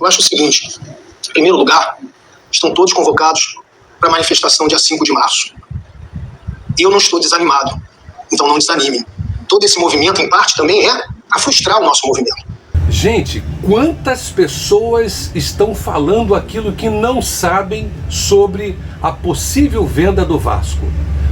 Eu acho o seguinte: em primeiro lugar, estão todos convocados para a manifestação dia 5 de março. Eu não estou desanimado, então não desanimem. Todo esse movimento, em parte, também é a frustrar o nosso movimento. Gente, quantas pessoas estão falando aquilo que não sabem sobre a possível venda do Vasco?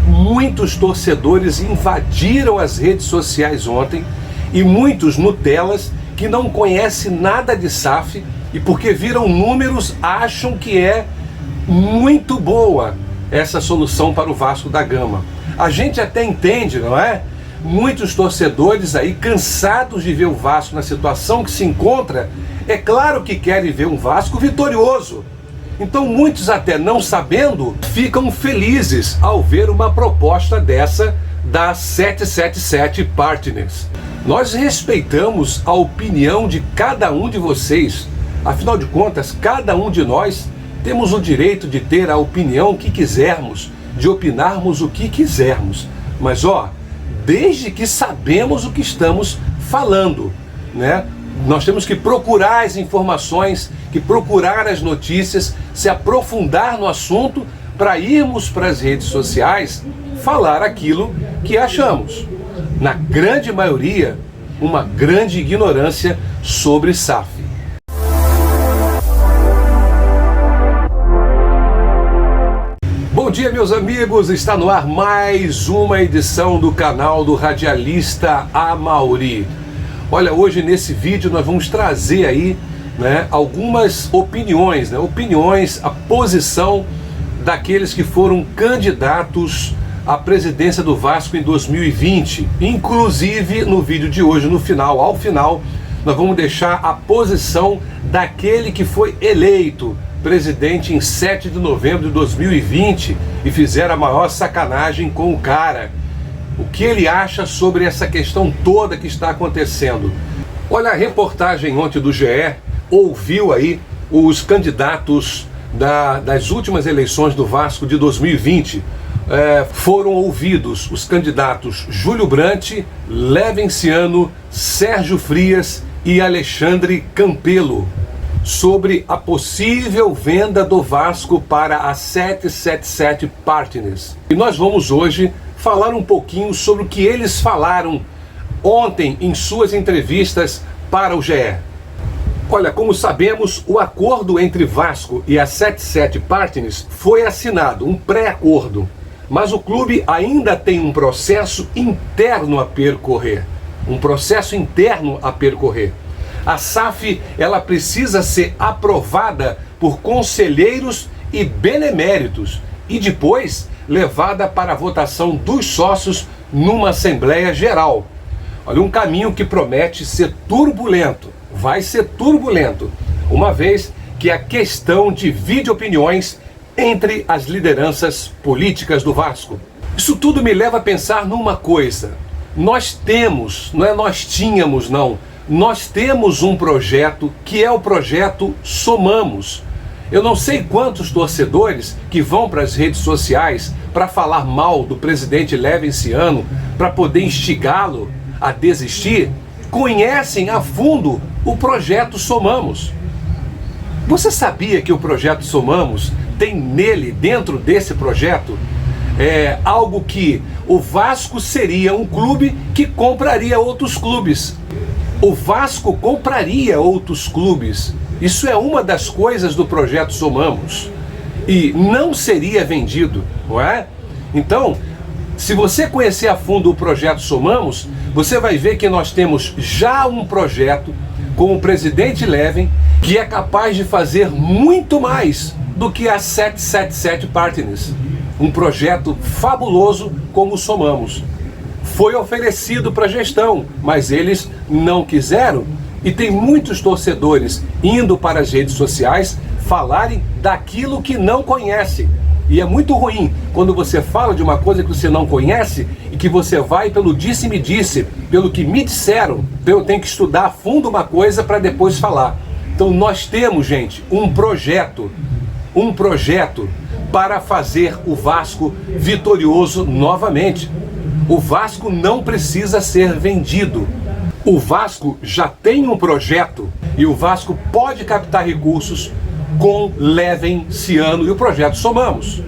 Muitos torcedores invadiram as redes sociais ontem e muitos Nutelas que não conhecem nada de SAF e porque viram números acham que é muito boa essa solução para o Vasco da Gama. A gente até entende, não é? Muitos torcedores aí cansados de ver o Vasco na situação que se encontra, é claro que querem ver um Vasco vitorioso. Então muitos até não sabendo, ficam felizes ao ver uma proposta dessa da 777 Partners. Nós respeitamos a opinião de cada um de vocês. Afinal de contas, cada um de nós temos o direito de ter a opinião que quisermos, de opinarmos o que quisermos. Mas desde que sabemos o que estamos falando, né? Nós temos que procurar as informações, que procurar as notícias, se aprofundar no assunto para irmos para as redes sociais falar aquilo que achamos. Na grande maioria, uma grande ignorância sobre SAF. Bom dia, meus amigos, está no ar mais uma edição do canal do radialista Amauri. Olha, hoje nesse vídeo nós vamos trazer aí, né, algumas opiniões, a posição daqueles que foram candidatos à presidência do Vasco em 2020. Inclusive no vídeo de hoje, ao final, nós vamos deixar a posição daquele que foi eleito presidente em 7 de novembro de 2020 e fizeram a maior sacanagem com o cara. O que ele acha sobre essa questão toda que está acontecendo? Olha, a reportagem ontem do GE ouviu aí os candidatos das últimas eleições do Vasco de 2020. Foram ouvidos os candidatos Júlio Brandt, Levenciano, Sérgio Frias e Alexandre Campelo sobre a possível venda do Vasco para a 777 Partners. E nós vamos hoje falar um pouquinho sobre o que eles falaram ontem em suas entrevistas para o GE. Olha, como sabemos, o acordo entre Vasco e a 77 Partners foi assinado, um pré-acordo. Mas o clube ainda tem um processo interno a percorrer. A SAF, ela precisa ser aprovada por conselheiros e beneméritos e depois levada para a votação dos sócios numa Assembleia Geral. Olha, um caminho que promete ser turbulento, vai ser turbulento, uma vez que a questão divide opiniões entre as lideranças políticas do Vasco. Isso tudo me leva a pensar numa coisa: nós temos, nós temos um projeto que é o projeto Somamos. Eu não sei quantos torcedores que vão para as redes sociais para falar mal do presidente Levenciano, para poder instigá-lo a desistir, conhecem a fundo o projeto Somamos. Você sabia que o projeto Somamos tem nele, dentro desse projeto, algo que o Vasco seria um clube que compraria outros clubes. O Vasco compraria outros clubes. Isso é uma das coisas do projeto Somamos. E não seria vendido, não é? Então, se você conhecer a fundo o projeto Somamos, você vai ver que nós temos já um projeto com o presidente Leven que é capaz de fazer muito mais do que a 777 Partners. Um projeto fabuloso como o Somamos. Foi oferecido para a gestão, mas eles não quiseram. E tem muitos torcedores indo para as redes sociais falarem daquilo que não conhecem. E é muito ruim quando você fala de uma coisa que você não conhece e que você vai pelo disse-me-disse, pelo que me disseram. Então eu tenho que estudar a fundo uma coisa para depois falar. Então nós temos, gente, um projeto para fazer o Vasco vitorioso novamente. O Vasco não precisa ser vendido. O Vasco já tem um projeto E o Vasco pode captar recursos com Levenciano e o projeto Somamos,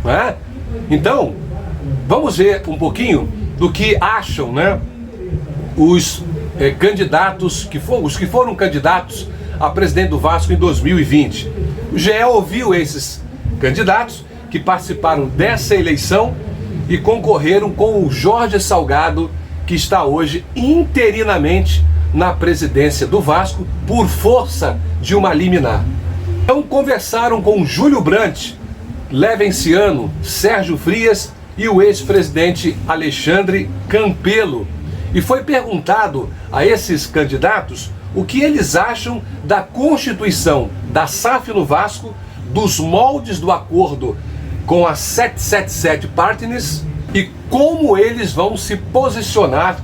né? Então, vamos ver um pouquinho do que acham, né, os candidatos, os que foram candidatos a presidente do Vasco em 2020. O GE ouviu esses candidatos que participaram dessa eleição e concorreram com o Jorge Salgado, que está hoje interinamente na presidência do Vasco por força de uma liminar. Então conversaram com Júlio Brandt, Levenciano, Sérgio Frias e o ex-presidente Alexandre Campelo. E foi perguntado a esses candidatos o que eles acham da constituição da SAF no Vasco, dos moldes do acordo com a 777 Partners e como eles vão se posicionar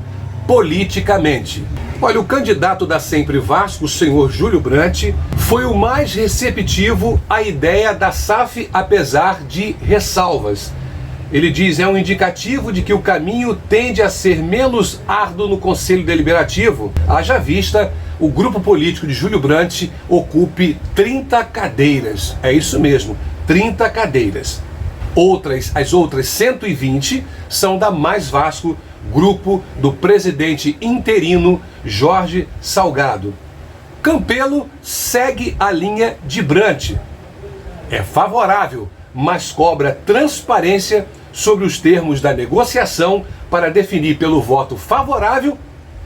politicamente. Olha, o candidato da Sempre Vasco, o senhor Júlio Brandt, foi o mais receptivo à ideia da SAF, apesar de ressalvas. Ele diz, é um indicativo de que o caminho tende a ser menos árduo no Conselho Deliberativo, haja vista o grupo político de Júlio Brandt ocupe 30 cadeiras. É isso mesmo, 30 cadeiras. As outras 120 são da Mais Vasco, grupo do presidente interino Jorge Salgado. Campelo segue a linha de Brandt. É favorável, mas cobra transparência sobre os termos da negociação para definir pelo voto favorável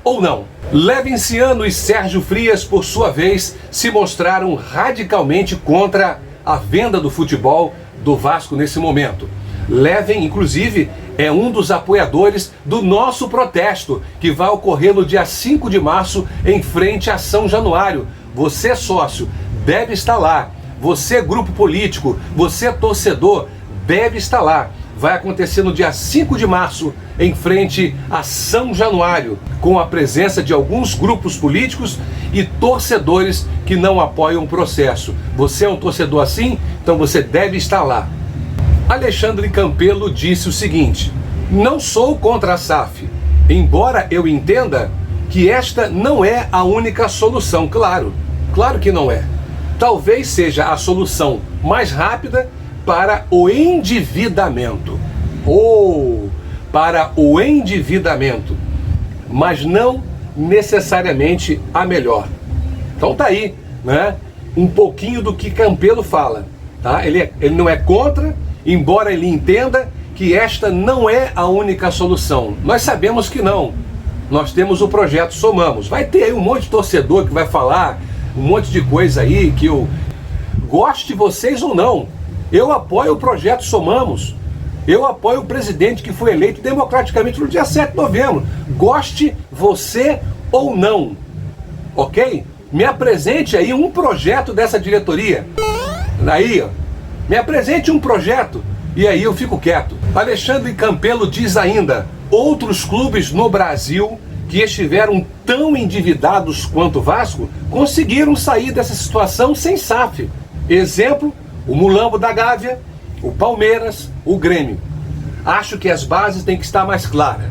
ou não. Levenciano e Sérgio Frias, por sua vez, se mostraram radicalmente contra a venda do futebol do Vasco nesse momento. Leven, inclusive, é um dos apoiadores do nosso protesto, que vai ocorrer no dia 5 de março, em frente a São Januário. Você, sócio, deve estar lá. Você, grupo político, você, torcedor, deve estar lá. Vai acontecer no dia 5 de março, em frente a São Januário, com a presença de alguns grupos políticos e torcedores que não apoiam o processo. Você é um torcedor assim? Então você deve estar lá. Alexandre Campelo disse o seguinte: não sou contra a SAF, embora eu entenda que esta não é a única solução. Claro que não é. Talvez seja a solução mais rápida para o endividamento. Para o endividamento. Mas não necessariamente a melhor. Então tá aí, né? Um pouquinho do que Campelo fala, tá? Ele não é contra, embora ele entenda que esta não é a única solução. Nós sabemos que não. Nós temos o projeto Somamos. Vai ter aí um monte de torcedor que vai falar um monte de coisa aí que eu goste de vocês ou não. Eu apoio o projeto Somamos. Eu apoio o presidente que foi eleito democraticamente no dia 7 de novembro. Goste você ou não. Ok? Me apresente aí um projeto dessa diretoria. Aí, ó. Me apresente um projeto. E aí eu fico quieto. Alexandre Campelo diz ainda: outros clubes no Brasil que estiveram tão endividados quanto o Vasco conseguiram sair dessa situação sem SAF. Exemplo, o Mulambo da Gávea, o Palmeiras, o Grêmio. Acho que as bases têm que estar mais claras.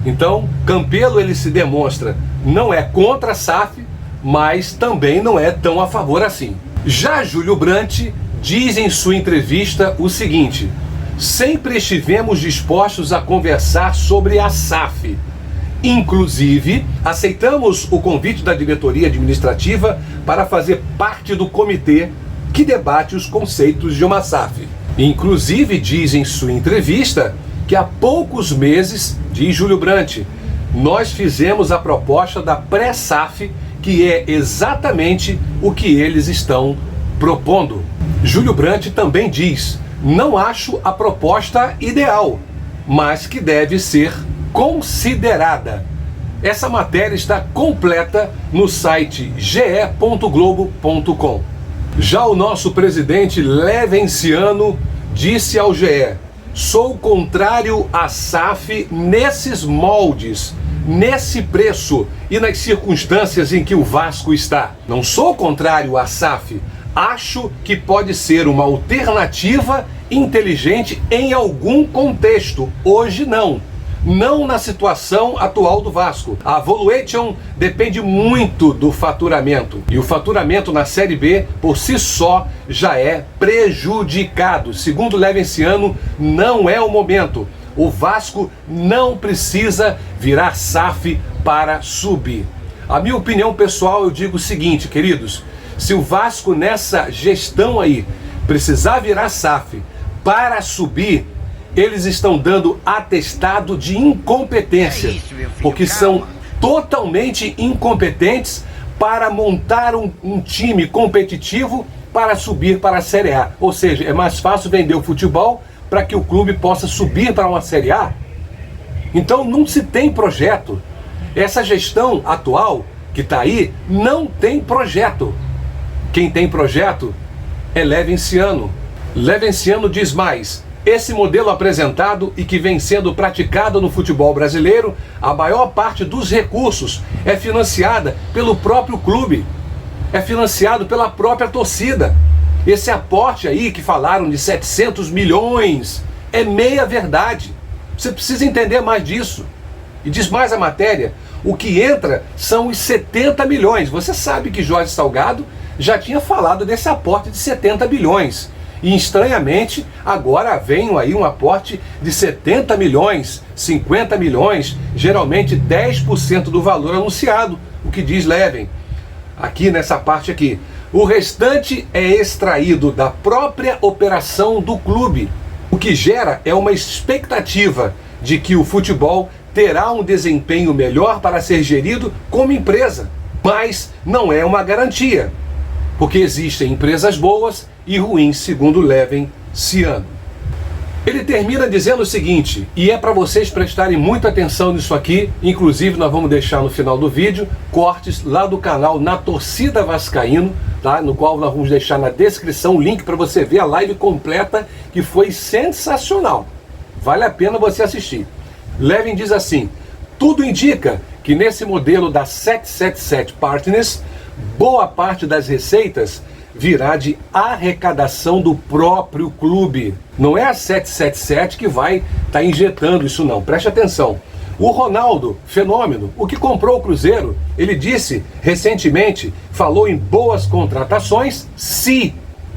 Então, Campelo, ele se demonstra, não é contra a SAF, mas também não é tão a favor assim. Já Júlio Brandt diz em sua entrevista o seguinte: sempre estivemos dispostos a conversar sobre a SAF. Inclusive, aceitamos o convite da diretoria administrativa para fazer parte do comitê que debate os conceitos de uma SAF. Inclusive, diz em sua entrevista que há poucos meses, diz Júlio Brandt, nós fizemos a proposta da pré-SAF, que é exatamente o que eles estão propondo. Júlio Brandt também diz: não acho a proposta ideal, mas que deve ser considerada. Essa matéria está completa no site ge.globo.com. Já o nosso presidente Levenciano disse ao GE: sou contrário à SAF nesses moldes, nesse preço e nas circunstâncias em que o Vasco está. Não sou contrário à SAF, acho que pode ser uma alternativa inteligente em algum contexto. Hoje não. não na situação atual do Vasco. A valuation depende muito do faturamento, e o faturamento na Série B por si só já é prejudicado. Segundo Levenciano, não é o momento. O Vasco não precisa virar SAF para subir. A minha opinião pessoal, eu digo o seguinte, queridos: se o Vasco nessa gestão aí precisar virar SAF para subir, eles estão dando atestado de incompetência, porque são totalmente incompetentes para montar um time competitivo para subir para a Série A. Ou seja, é mais fácil vender o futebol para que o clube possa subir para uma Série A. Então não se tem projeto. Essa gestão atual que está aí não tem projeto. Quem tem projeto é Levenciano. Levenciano diz mais: esse modelo apresentado e que vem sendo praticado no futebol brasileiro, a maior parte dos recursos é financiada pelo próprio clube, é financiado pela própria torcida. Esse aporte aí que falaram de 700 milhões é meia verdade. Você precisa entender mais disso. E diz mais a matéria: o que entra são os 70 milhões. Você sabe que Jorge Salgado já tinha falado desse aporte de 70 bilhões. E estranhamente, agora vem aí um aporte de 70 milhões, 50 milhões, geralmente 10% do valor anunciado, o que diz Leven. Aqui nessa parte aqui. O restante é extraído da própria operação do clube. O que gera é uma expectativa de que o futebol terá um desempenho melhor para ser gerido como empresa. Mas não é uma garantia, porque existem empresas boas e ruins, segundo Levenciano. Ele termina dizendo o seguinte, e é para vocês prestarem muita atenção nisso aqui, inclusive nós vamos deixar no final do vídeo cortes lá do canal Na Torcida Vascaíno, tá? No qual nós vamos deixar na descrição o link para você ver a live completa, que foi sensacional. Vale a pena você assistir. Leven diz assim: tudo indica que nesse modelo da 777 Partners, boa parte das receitas virá de arrecadação do próprio clube. Não é a 777 que vai estar injetando isso não, preste atenção. O Ronaldo, fenômeno, o que comprou o Cruzeiro, ele disse recentemente, falou em boas contratações se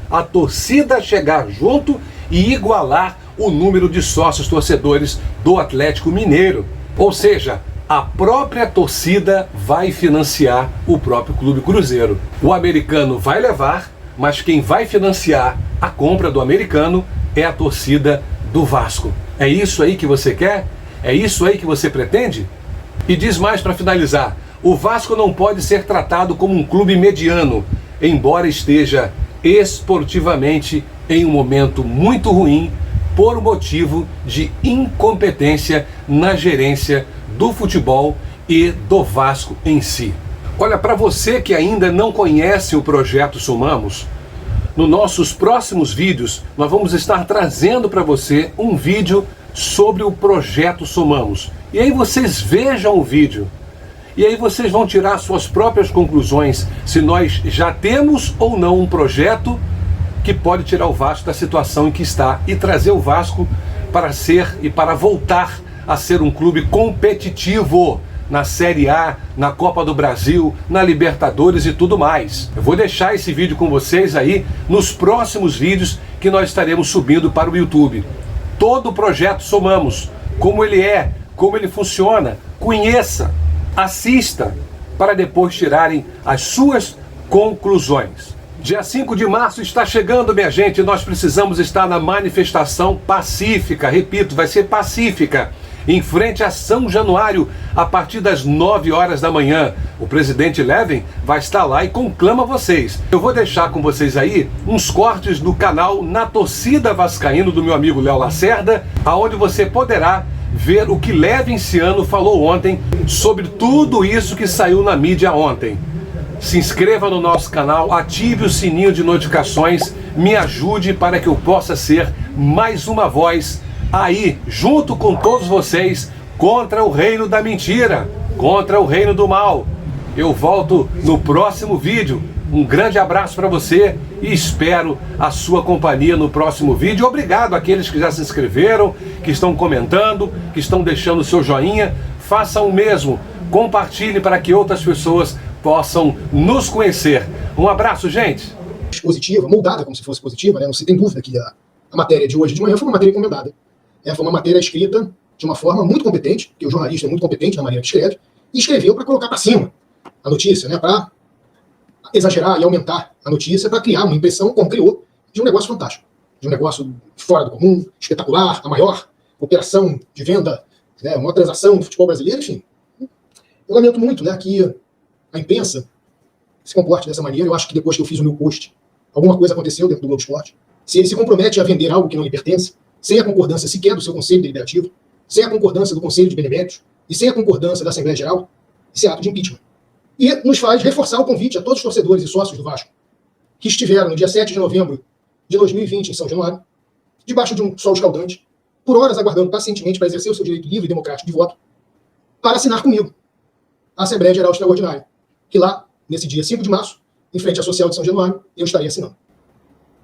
a torcida chegar junto e igualar o número de sócios torcedores do Atlético Mineiro. Ou seja, a própria torcida vai financiar o próprio clube Cruzeiro. O americano vai levar, mas quem vai financiar a compra do americano é a torcida do Vasco. É isso aí que você quer? É isso aí que você pretende? E diz mais para finalizar: o Vasco não pode ser tratado como um clube mediano, embora esteja esportivamente em um momento muito ruim por motivo de incompetência na gerência do futebol e do Vasco em si. Olha, para você que ainda não conhece o projeto Somamos, nos nossos próximos vídeos nós vamos estar trazendo para você um vídeo sobre o projeto Somamos. E aí vocês vejam o vídeo. E aí vocês vão tirar suas próprias conclusões se nós já temos ou não um projeto que pode tirar o Vasco da situação em que está e trazer o Vasco para ser e para voltar a ser um clube competitivo na Série A, na Copa do Brasil, na Libertadores e tudo mais. Eu vou deixar esse vídeo com vocês aí nos próximos vídeos que nós estaremos subindo para o YouTube. Todo o projeto Somamos, como ele é, como ele funciona, conheça, assista, para depois tirarem as suas conclusões. Dia 5 de março está chegando, minha gente, nós precisamos estar na manifestação pacífica, repito, vai ser pacífica, em frente a São Januário, a partir das 9 horas da manhã. O presidente Leven vai estar lá e conclama vocês. Eu vou deixar com vocês aí uns cortes do canal Na Torcida Vascaíno, do meu amigo Léo Lacerda, aonde você poderá ver o que Levenciano falou ontem sobre tudo isso que saiu na mídia ontem. Se inscreva no nosso canal, ative o sininho de notificações, me ajude para que eu possa ser mais uma voz aí, junto com todos vocês, contra o reino da mentira, contra o reino do mal. Eu volto no próximo vídeo. Um grande abraço para você e espero a sua companhia no próximo vídeo. Obrigado àqueles que já se inscreveram, que estão comentando, que estão deixando o seu joinha. Façam o mesmo, compartilhe para que outras pessoas possam nos conhecer. Um abraço, gente. Positiva, moldada como se fosse positiva, né? Não se tem dúvida que a matéria de hoje de manhã foi uma matéria encomendada. Foi uma matéria escrita de uma forma muito competente, porque o jornalista é muito competente na maneira que escreve, e escreveu para colocar para cima a notícia, né? Para exagerar e aumentar a notícia, para criar uma impressão, como criou, de um negócio fantástico, de um negócio fora do comum, espetacular, a maior operação de venda, né? Uma transação do futebol brasileiro, enfim. Eu lamento muito, né, que a imprensa se comporte dessa maneira. Eu acho que depois que eu fiz o meu post, alguma coisa aconteceu dentro do Globo Esporte. Se ele se compromete a vender algo que não lhe pertence, sem a concordância sequer do seu Conselho Deliberativo, sem a concordância do Conselho de Beneméritos e sem a concordância da Assembleia Geral, isso é ato de impeachment. E nos faz reforçar o convite a todos os torcedores e sócios do Vasco que estiveram no dia 7 de novembro de 2020 em São Januário, debaixo de um sol escaldante, por horas aguardando pacientemente para exercer o seu direito livre e democrático de voto, para assinar comigo a Assembleia Geral Extraordinária, que lá, nesse dia 5 de março, em frente à Social de São Januário, eu estaria assinando.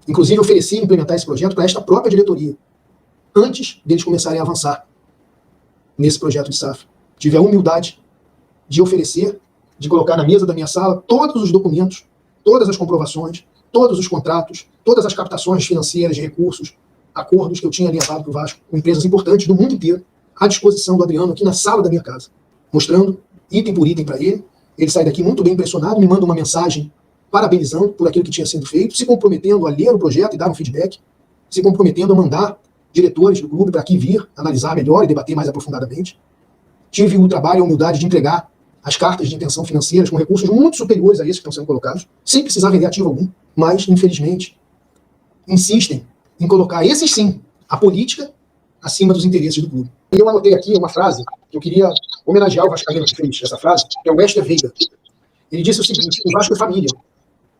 Inclusive, ofereci implementar esse projeto para esta própria diretoria, antes deles começarem a avançar nesse projeto de SAF. Tive a humildade de oferecer, de colocar na mesa da minha sala todos os documentos, todas as comprovações, todos os contratos, todas as captações financeiras de recursos, acordos que eu tinha alinhavado para o Vasco com empresas importantes do mundo inteiro, à disposição do Adriano aqui na sala da minha casa, mostrando item por item para ele. Ele sai daqui muito bem impressionado, me manda uma mensagem parabenizando por aquilo que tinha sido feito, se comprometendo a ler o projeto e dar um feedback, se comprometendo a mandar diretores do clube para aqui vir analisar melhor e debater mais aprofundadamente. Tive o trabalho e a humildade de entregar as cartas de intenção financeiras com recursos muito superiores a esses que estão sendo colocados, sem precisar vender ativo algum, mas, infelizmente, insistem em colocar esses sim, a política, acima dos interesses do clube. E eu anotei aqui uma frase que eu queria homenagear o vascaíno que fez essa frase, que é o Wester Veiga. Ele disse o seguinte: o Vasco é família,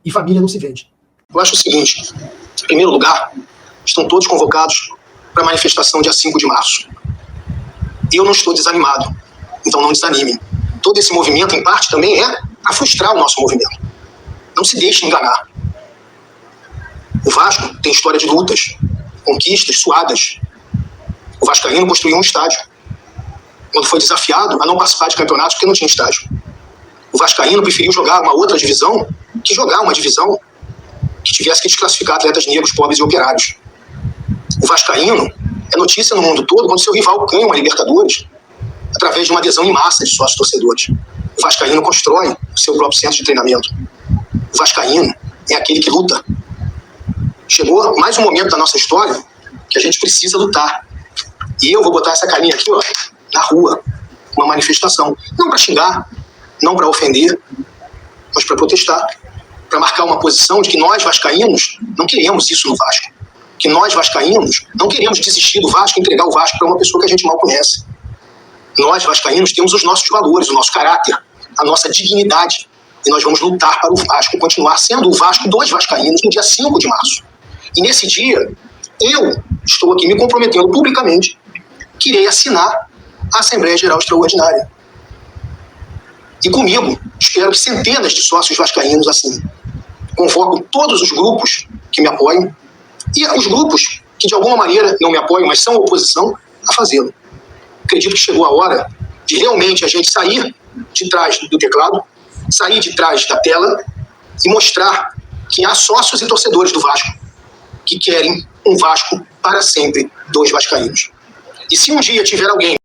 e família não se vende. Eu acho o seguinte: em primeiro lugar, estão todos convocados para a manifestação dia 5 de março. E eu não estou desanimado, então não desanimem. Todo esse movimento, em parte, também é para frustrar o nosso movimento. Não se deixe enganar. O Vasco tem história de lutas, conquistas suadas. O vascaíno construiu um estádio, quando foi desafiado a não participar de campeonatos porque não tinha estádio. O vascaíno preferiu jogar uma outra divisão que jogar uma divisão que tivesse que desclassificar atletas negros, pobres e operários. O vascaíno é notícia no mundo todo quando seu rival ganha uma Libertadores através de uma adesão em massa de sócios torcedores. O vascaíno constrói o seu próprio centro de treinamento. O vascaíno é aquele que luta. Chegou mais um momento da nossa história que a gente precisa lutar. E eu vou botar essa carinha aqui, ó, na rua, uma manifestação. Não para xingar, não para ofender, mas para protestar, para marcar uma posição de que nós, vascaínos, não queremos isso no Vasco. Que nós, vascaínos, não queremos desistir do Vasco e entregar o Vasco para uma pessoa que a gente mal conhece. Nós, vascaínos, temos os nossos valores, o nosso caráter, a nossa dignidade. E nós vamos lutar para o Vasco continuar sendo o Vasco dos vascaínos no dia 5 de março. E nesse dia, eu estou aqui me comprometendo publicamente que irei assinar a Assembleia Geral Extraordinária. E comigo, espero que centenas de sócios vascaínos assinem. Convoco todos os grupos que me apoiam e os grupos que de alguma maneira não me apoiam, mas são oposição, a fazê-lo. Acredito que chegou a hora de realmente a gente sair de trás do teclado, sair de trás da tela e mostrar que há sócios e torcedores do Vasco que querem um Vasco para sempre dos vascaínos. E se um dia tiver alguém